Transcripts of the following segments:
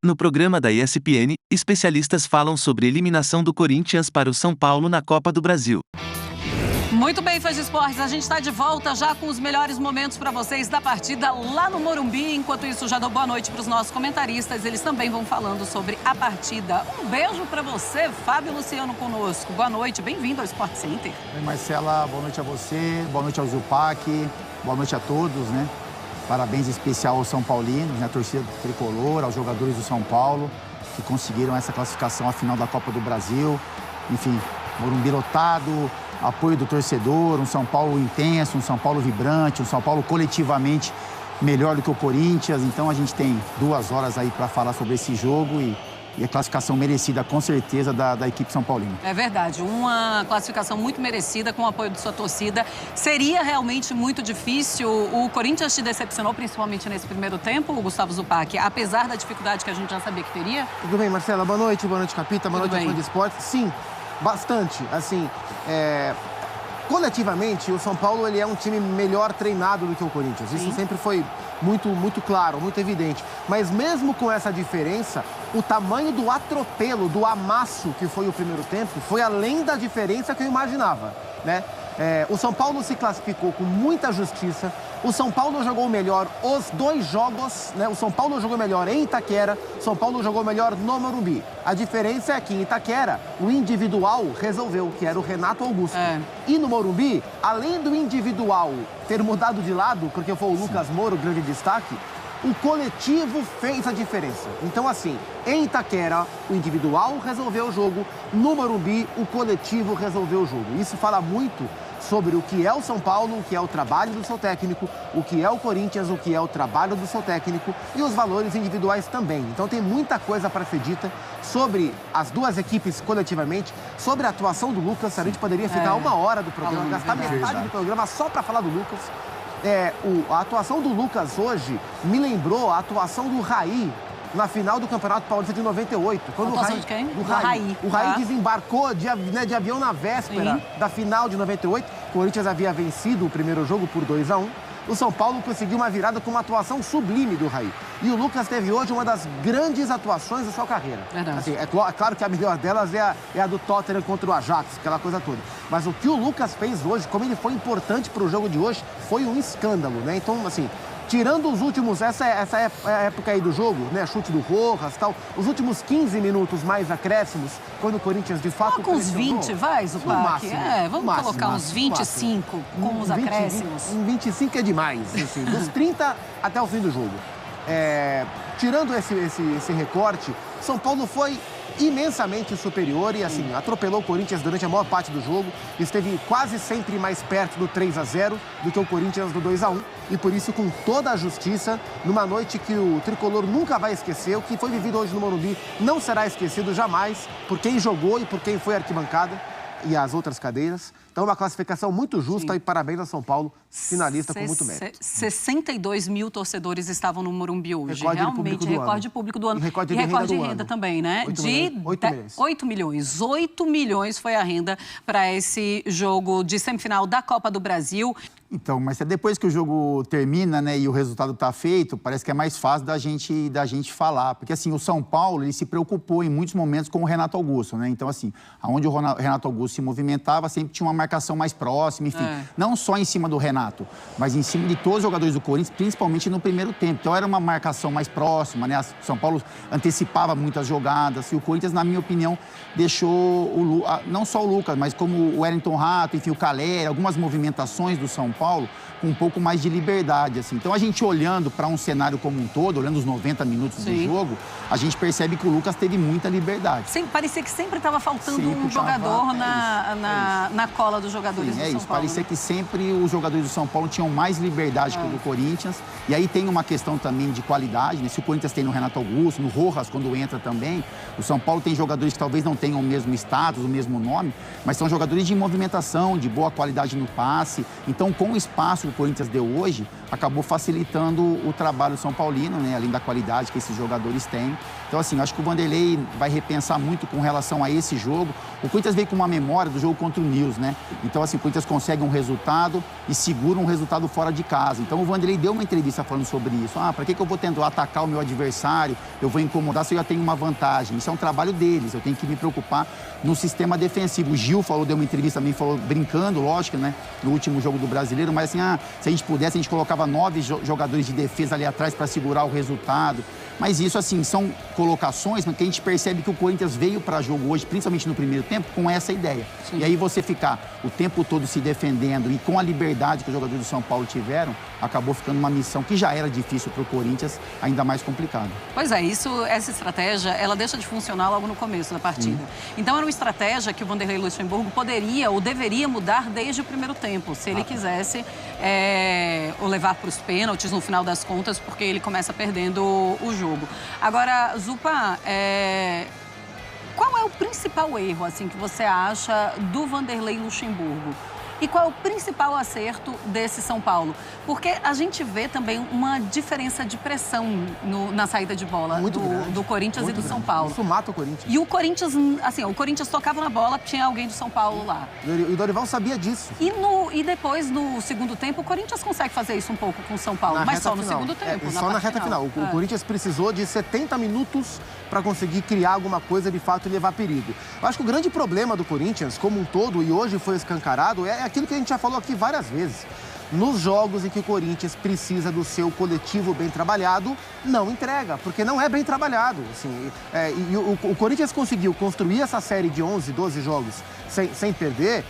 No programa da ESPN, especialistas falam sobre a eliminação do Corinthians para o São Paulo na Copa do Brasil. Muito bem, fãs de esportes, a gente está de volta já com os melhores momentos para vocês da partida lá no Morumbi. Enquanto isso, já dou boa noite para os nossos comentaristas, eles também vão falando sobre a partida. Um beijo para você, Fábio Luciano conosco. Boa noite, bem-vindo ao Sport Center. Oi, Marcela, boa noite a você, boa noite ao Zupac, boa noite a todos, né? Parabéns especial aos São Paulinos, né? A torcida tricolor, aos jogadores do São Paulo, que conseguiram essa classificação à final da Copa do Brasil. Enfim, Morumbi lotado, apoio do torcedor, um São Paulo intenso, um São Paulo vibrante, um São Paulo coletivamente melhor do que o Corinthians. Então a gente tem 2 horas aí para falar sobre esse jogo e a classificação merecida, com certeza, da equipe São Paulina. É verdade, uma classificação muito merecida com o apoio de sua torcida. Seria realmente muito difícil. O Corinthians te decepcionou, principalmente nesse primeiro tempo, o Gustavo Zupac, apesar da dificuldade que a gente já sabia que teria? Tudo bem, Marcela? Boa noite, Capita, boa noite, fã de esporte. Sim, bastante. Assim, coletivamente, o São Paulo ele é um time melhor treinado do que o Corinthians. Sim. Isso sempre foi muito claro, muito evidente. Mas mesmo com essa diferença, o tamanho do atropelo, do amasso que foi o primeiro tempo, foi além da diferença que eu imaginava, né? O São Paulo se classificou com muita justiça. O São Paulo jogou melhor os 2 jogos, né? O São Paulo jogou melhor em Itaquera, o São Paulo jogou melhor no Morumbi. A diferença é que em Itaquera, o individual resolveu, que era o Renato Augusto. E no Morumbi, além do individual ter mudado de lado, porque foi o Lucas Moura o grande destaque, o coletivo fez a diferença. Então, assim, em Itaquera, o individual resolveu o jogo. No Morumbi, o coletivo resolveu o jogo. Isso fala muito sobre o que é o São Paulo, o que é o trabalho do seu técnico, o que é o Corinthians, o que é o trabalho do seu técnico e os valores individuais também. Então, tem muita coisa para ser dita sobre as duas equipes coletivamente, sobre a atuação do Lucas. A gente poderia ficar 1 hora do programa, gastar metade do programa só para falar do Lucas. A atuação do Lucas hoje me lembrou a atuação do Raí na final do Campeonato Paulista de 98. Quando a atuação de quem? Do Raí. O Raí desembarcou de avião na véspera da final de 98. O Corinthians havia vencido o primeiro jogo por 2-1. O São Paulo conseguiu uma virada com uma atuação sublime do Raí. E o Lucas teve hoje uma das grandes atuações da sua carreira. Assim, é claro que a melhor delas é a do Tottenham contra o Ajax, aquela coisa toda. Mas o que o Lucas fez hoje, como ele foi importante para o jogo de hoje, foi um escândalo, né? Então, assim, tirando os últimos, essa época aí do jogo, né? Chute do Rojas e tal, os últimos 15 minutos mais acréscimos, quando o Corinthians de fato... Coloca uns 20, vai, Zupac. Vamos colocar uns 25 com os 20, acréscimos. 25 é demais, assim, dos 30 até o fim do jogo. Tirando esse recorte, São Paulo foi imensamente superior e, assim, atropelou o Corinthians durante a maior parte do jogo. Esteve quase sempre mais perto do 3-0 do que o Corinthians do 2-1. E por isso, com toda a justiça, numa noite que o tricolor nunca vai esquecer, o que foi vivido hoje no Morumbi não será esquecido jamais por quem jogou e por quem foi arquibancada e as outras cadeiras. Então, uma classificação muito justa. Sim. E parabéns ao São Paulo, finalista com muito mérito. 62 mil torcedores estavam no Morumbi hoje. Realmente, recorde público do ano. E recorde de renda também, né? 8 milhões. 8 milhões. 8 milhões foi a renda para esse jogo de semifinal da Copa do Brasil. Então, mas depois que o jogo termina, né, e o resultado está feito, parece que é mais fácil da gente falar. Porque, assim, o São Paulo, ele se preocupou em muitos momentos com o Renato Augusto, né? Então, assim, aonde o Renato Augusto se movimentava, sempre tinha uma marcação mais próxima, enfim. Não só em cima do Renato, mas em cima de todos os jogadores do Corinthians, principalmente no primeiro tempo. Então, era uma marcação mais próxima, né? O São Paulo antecipava muitas jogadas. E o Corinthians, na minha opinião, deixou não só o Lucas, mas como o Wellington Rato, enfim, o Calera, algumas movimentações do São Paulo com um pouco mais de liberdade, assim. Então, a gente olhando para um cenário como um todo, olhando os 90 minutos do jogo, a gente percebe que o Lucas teve muita liberdade. Parecia que sempre estava faltando um jogador na cola dos jogadores do São Paulo. Parecia que sempre os jogadores do São Paulo tinham mais liberdade que o do Corinthians. E aí tem uma questão também de qualidade, né? Se o Corinthians tem no Renato Augusto, no Rojas, quando entra também, o São Paulo tem jogadores que talvez não tenham o mesmo status, o mesmo nome, mas são jogadores de movimentação, de boa qualidade no passe. Então, com o espaço que o Corinthians deu hoje, acabou facilitando o trabalho São Paulino, né? Além da qualidade que esses jogadores têm. Então, assim, acho que o Vanderlei vai repensar muito com relação a esse jogo. O Corinthians veio com uma memória do jogo contra o Nils, né? Então, assim, o Corinthians consegue um resultado e segura um resultado fora de casa. Então, o Vanderlei deu uma entrevista falando sobre isso. Para que eu vou tentar atacar o meu adversário? Eu vou incomodar se eu já tenho uma vantagem. Isso é um trabalho deles. Eu tenho que me preocupar no sistema defensivo. O Gil deu uma entrevista também, falou brincando, lógico, né? No último jogo do Brasileiro, mas assim, se a gente pudesse, a gente colocava 9 jogadores de defesa ali atrás para segurar o resultado. Mas isso, assim, são colocações que a gente percebe que o Corinthians veio para jogo hoje, principalmente no primeiro tempo, com essa ideia. Sim. E aí você ficar o tempo todo se defendendo e com a liberdade que os jogadores do São Paulo tiveram, acabou ficando uma missão que já era difícil para o Corinthians, ainda mais complicada. Pois é, essa estratégia, ela deixa de funcionar logo no começo da partida. Então era uma estratégia que o Vanderlei Luxemburgo poderia ou deveria mudar desde o primeiro tempo, se ele quisesse ou levar para os pênaltis no final das contas, porque ele começa perdendo o jogo. Agora, Zupa, qual é o principal erro assim, que você acha do Vanderlei Luxemburgo? E qual é o principal acerto desse São Paulo? Porque a gente vê também uma diferença de pressão na saída de bola do Corinthians e do São Paulo. Isso mata o Corinthians. E o Corinthians, assim, o Corinthians tocava na bola, tinha alguém do São Paulo lá. E o Dorival sabia disso. E depois, no segundo tempo, o Corinthians consegue fazer isso um pouco com o São Paulo, mas só no segundo tempo. Só na reta final. O Corinthians precisou de 70 minutos para conseguir criar alguma coisa de fato e levar perigo. Eu acho que o grande problema do Corinthians, como um todo, e hoje foi escancarado, é aquilo que a gente já falou aqui várias vezes. Nos jogos em que o Corinthians precisa do seu coletivo bem trabalhado, não entrega, porque não é bem trabalhado. Assim, o Corinthians conseguiu construir essa série de 11, 12 jogos sem perder,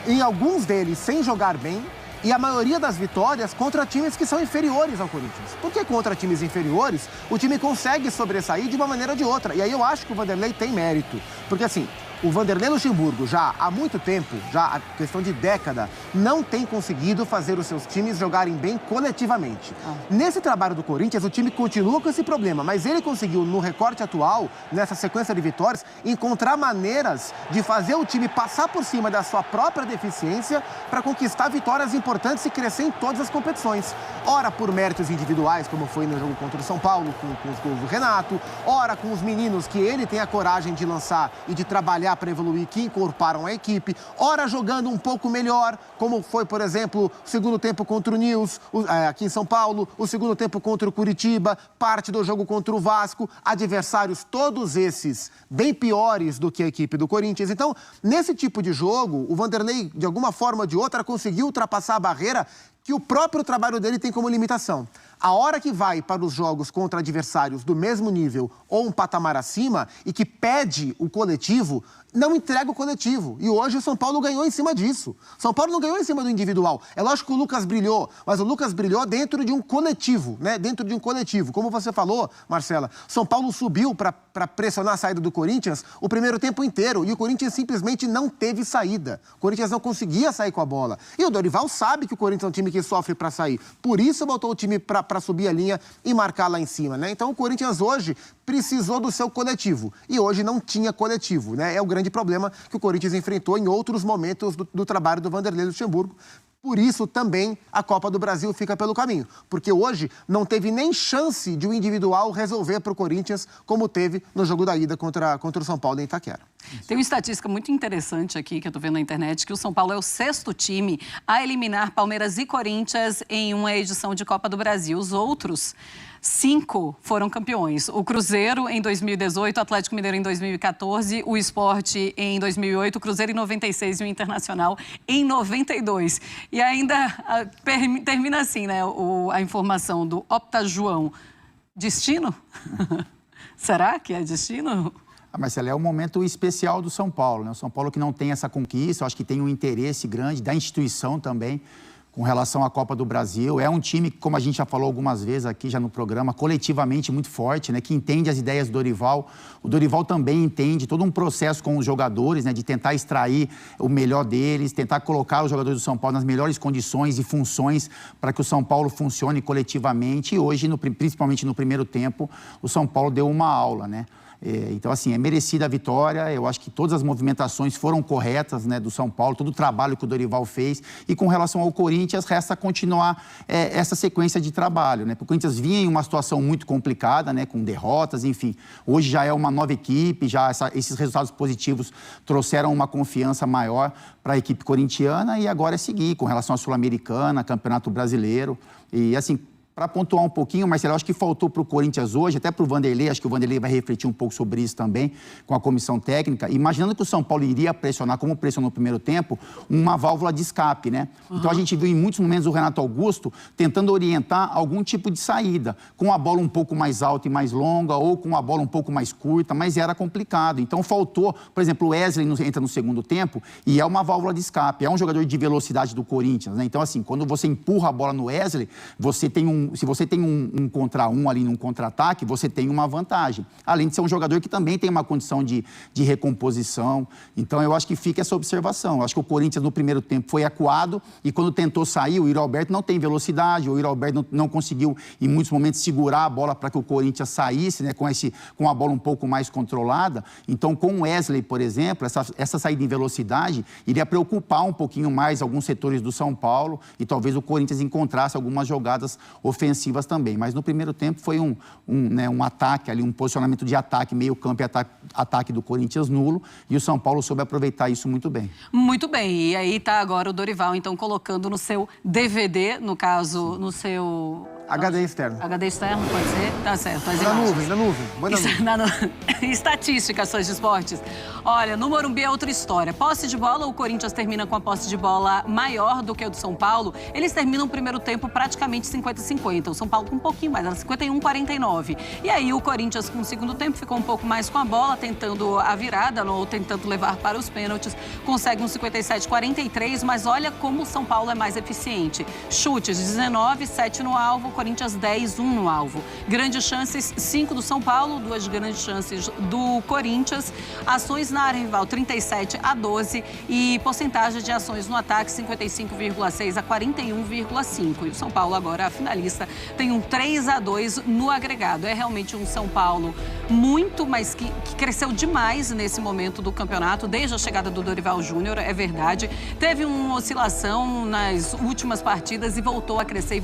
em alguns deles sem jogar bem, e a maioria das vitórias contra times que são inferiores ao Corinthians. Porque contra times inferiores, o time consegue sobressair de uma maneira ou de outra. E aí eu acho que o Vanderlei tem mérito. Porque assim, o Vanderlei Luxemburgo já há muito tempo, já há questão de década, não tem conseguido fazer os seus times jogarem bem coletivamente. Nesse trabalho do Corinthians, o time continua com esse problema, mas ele conseguiu, no recorte atual, nessa sequência de vitórias, encontrar maneiras de fazer o time passar por cima da sua própria deficiência para conquistar vitórias importantes e crescer em todas as competições. Ora por méritos individuais, como foi no jogo contra o São Paulo, com os gols do Renato, ora com os meninos que ele tem a coragem de lançar e de trabalhar para evoluir, que incorporaram a equipe, ora jogando um pouco melhor, como foi, por exemplo, o segundo tempo contra o Nils, aqui em São Paulo, o segundo tempo contra o Curitiba, parte do jogo contra o Vasco, adversários todos esses bem piores do que a equipe do Corinthians. Então, nesse tipo de jogo, o Vanderlei, de alguma forma ou de outra, conseguiu ultrapassar a barreira que o próprio trabalho dele tem como limitação. A hora que vai para os jogos contra adversários do mesmo nível ou um patamar acima e que pede o coletivo, não entrega o coletivo. E hoje o São Paulo ganhou em cima disso. São Paulo não ganhou em cima do individual. É lógico que o Lucas brilhou, mas o Lucas brilhou dentro de um coletivo, né? Dentro de um coletivo. Como você falou, Marcela, São Paulo subiu para pressionar a saída do Corinthians o primeiro tempo inteiro e o Corinthians simplesmente não teve saída. O Corinthians não conseguia sair com a bola. E o Dorival sabe que o Corinthians é um time que sofre para sair. Por isso botou o time para subir a linha e marcar lá em cima, né? Então o Corinthians hoje precisou do seu coletivo e hoje não tinha coletivo, né? É o grande problema que o Corinthians enfrentou em outros momentos do trabalho do Vanderlei Luxemburgo. Por isso também a Copa do Brasil fica pelo caminho, porque hoje não teve nem chance de um individual resolver para o Corinthians como teve no jogo da ida contra o São Paulo em Itaquera. Tem uma estatística muito interessante aqui que eu estou vendo na internet, que o São Paulo é o 6º time a eliminar Palmeiras e Corinthians em uma edição de Copa do Brasil. Os outros 5 foram campeões. O Cruzeiro em 2018, o Atlético Mineiro em 2014, o Sport em 2008, o Cruzeiro em 96 e o Internacional em 92. E ainda termina assim, né, a informação do Opta João. Destino? Será que é destino? Marcelo, é um momento especial do São Paulo, né? O São Paulo que não tem essa conquista, eu acho que tem um interesse grande da instituição também com relação à Copa do Brasil. É um time, como a gente já falou algumas vezes aqui já no programa, coletivamente muito forte, né? Que entende as ideias do Dorival. O Dorival também entende todo um processo com os jogadores, né? De tentar extrair o melhor deles, tentar colocar os jogadores do São Paulo nas melhores condições e funções para que o São Paulo funcione coletivamente. E hoje, principalmente no primeiro tempo, o São Paulo deu uma aula, né? Então, assim, é merecida a vitória. Eu acho que todas as movimentações foram corretas, né, do São Paulo, todo o trabalho que o Dorival fez. E com relação ao Corinthians, resta continuar essa sequência de trabalho, né? Porque o Corinthians vinha em uma situação muito complicada, né, com derrotas, enfim. Hoje já é uma nova equipe, esses resultados positivos trouxeram uma confiança maior para a equipe corintiana e agora é seguir com relação à Sul-Americana, Campeonato Brasileiro. E, assim, para pontuar um pouquinho, Marcelo, acho que faltou para o Corinthians hoje, até para o Vanderlei, acho que o Vanderlei vai refletir um pouco sobre isso também, com a comissão técnica, imaginando que o São Paulo iria pressionar, como pressionou no primeiro tempo, uma válvula de escape, né? Então a gente viu em muitos momentos o Renato Augusto tentando orientar algum tipo de saída, com a bola um pouco mais alta e mais longa, ou com a bola um pouco mais curta, mas era complicado. Então faltou, por exemplo, o Wesley entra no segundo tempo e é uma válvula de escape, é um jogador de velocidade do Corinthians, né? Então, assim, quando você empurra a bola no Wesley, se você tem um contra um ali num contra-ataque, você tem uma vantagem. Além de ser um jogador que também tem uma condição de recomposição. Então, eu acho que fica essa observação. Eu acho que o Corinthians, no primeiro tempo, foi acuado e quando tentou sair, o Yuri Alberto não tem velocidade, o Yuri Alberto não conseguiu, em muitos momentos, segurar a bola para que o Corinthians saísse, né, com a bola um pouco mais controlada. Então, com o Wesley, por exemplo, essa saída em velocidade iria preocupar um pouquinho mais alguns setores do São Paulo e talvez o Corinthians encontrasse algumas jogadas ofensivas também, mas no primeiro tempo foi um ataque ali, um posicionamento de ataque, meio campo e ataque do Corinthians nulo, e o São Paulo soube aproveitar isso muito bem. Muito bem, e aí tá agora o Dorival, então, colocando no seu DVD, no caso, no seu... HD externo. HD externo, pode ser? Tá certo. Na nuvem. Estatísticas, de esportes. Olha, no Morumbi é outra história. Posse de bola, o Corinthians termina com a posse de bola maior do que o do São Paulo. Eles terminam o primeiro tempo praticamente 50-50. O São Paulo com um pouquinho mais, era 51-49. E aí o Corinthians, com o segundo tempo, ficou um pouco mais com a bola, tentando a virada, ou tentando levar para os pênaltis. Consegue um 57-43, mas olha como o São Paulo é mais eficiente. Chutes, 19, 7 no alvo. Corinthians 10, 1 no alvo. Grandes chances, 5 do São Paulo, 2 grandes chances do Corinthians. Ações na área rival, 37-12 e porcentagem de ações no ataque, 55,6 a 41,5. E o São Paulo agora, a finalista, tem um 3-2 no agregado. É realmente um São Paulo muito, mas que cresceu demais nesse momento do campeonato, desde a chegada do Dorival Júnior, é verdade. Teve uma oscilação nas últimas partidas e voltou a crescer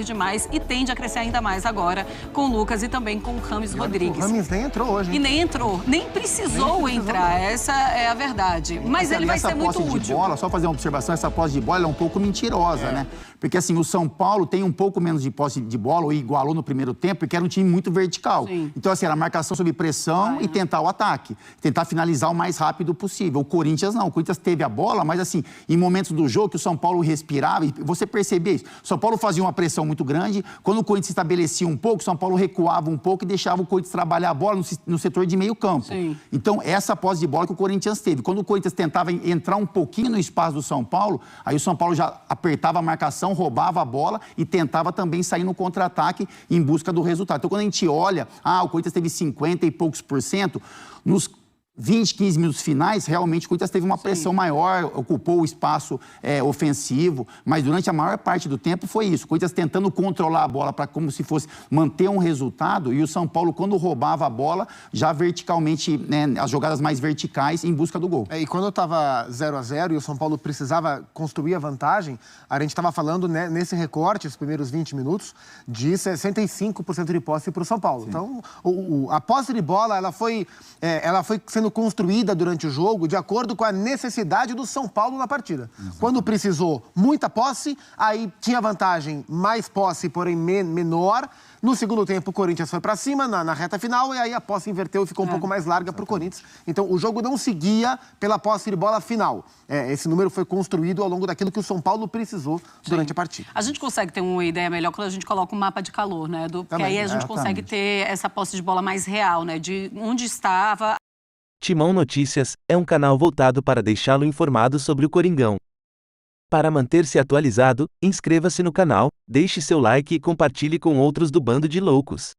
demais. E tende a crescer ainda mais agora com o Lucas e também com o Rames Rodrigues. O Rames nem entrou hoje, hein? E nem entrou, nem precisou entrar, essa é a verdade. Mas ele vai ser muito útil. Só fazer uma observação, essa posse de bola é um pouco mentirosa, né? Porque assim, o São Paulo tem um pouco menos de posse de bola, ou igualou no primeiro tempo, porque era um time muito vertical. Sim. Então assim, era marcação sob pressão e tentar o ataque, tentar finalizar o mais rápido possível. O Corinthians não, o Corinthians teve a bola, mas assim, em momentos do jogo que o São Paulo respirava, e você percebia isso, o São Paulo fazia uma pressão muito grande. Quando o Corinthians se estabelecia um pouco, o São Paulo recuava um pouco e deixava o Corinthians trabalhar a bola no setor de meio campo. Sim. Então, essa posse de bola que o Corinthians teve. Quando o Corinthians tentava entrar um pouquinho no espaço do São Paulo, aí o São Paulo já apertava a marcação, roubava a bola e tentava também sair no contra-ataque em busca do resultado. Então, quando a gente olha, o Corinthians teve 50 e poucos %, nos 20, 15 minutos finais, realmente o Corinthians teve uma pressão maior, ocupou o espaço ofensivo, mas durante a maior parte do tempo foi isso. O Corinthians tentando controlar a bola para como se fosse manter um resultado, e o São Paulo, quando roubava a bola, já verticalmente, né, as jogadas mais verticais em busca do gol. E quando estava 0-0 e o São Paulo precisava construir a vantagem, a gente estava falando, né, nesse recorte, os primeiros 20 minutos, de 65% de posse para o São Paulo. Sim. Então, a posse de bola, ela foi sendo construída durante o jogo de acordo com a necessidade do São Paulo na partida. Quando precisou muita posse, aí tinha vantagem, mais posse, porém menor. No segundo tempo, o Corinthians foi para cima, na reta final, e aí a posse inverteu e ficou um pouco mais larga para o Corinthians. Então, o jogo não seguia pela posse de bola final. Esse número foi construído ao longo daquilo que o São Paulo precisou durante a partida. A gente consegue ter uma ideia melhor quando a gente coloca um mapa de calor, né? Porque aí a gente consegue ter essa posse de bola mais real, né? De onde estava. Timão Notícias é um canal voltado para deixá-lo informado sobre o Coringão. Para manter-se atualizado, inscreva-se no canal, deixe seu like e compartilhe com outros do Bando de Loucos.